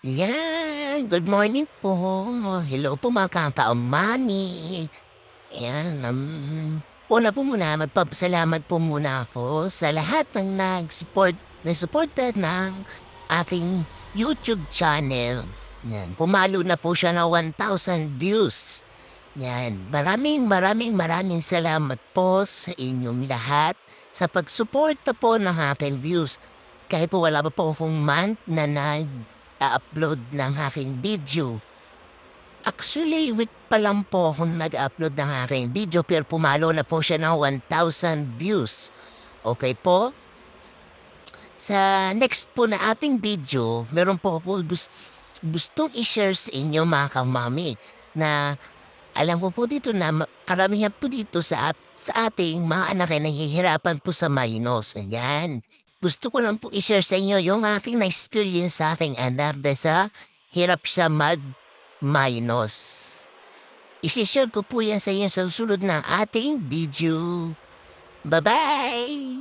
Yan, good morning po. Hello po mga ka-Mani. Ayan, una po muna magpapasalamat po muna ako sa lahat ng nag-suporta ng aking YouTube channel. Yan, pumalo na po siya ng 1,000 views. Yan, maraming salamat po sa inyong lahat sa pagsuporta po ng aking views. Kahit po wala pa po akong month na nag-upload ng aking video. Actually, week pa lang po akong nag-upload ng aking video pero pumalo na po siya ng 1,000 views. Okay po? Sa next po na ating video, meron po ako gustong i-share sa inyo mga kamami na alam ko po dito na karamihan po dito sa ating mga anak ay nahihirapan po sa minus. Ayan. Gusto ko lang po i-share sa inyo yung aking na-experience sa aking anak dahil sa hirap siya mag-minus. Isishare ko po yan sa inyo sa susunod na ating video. Bye-bye!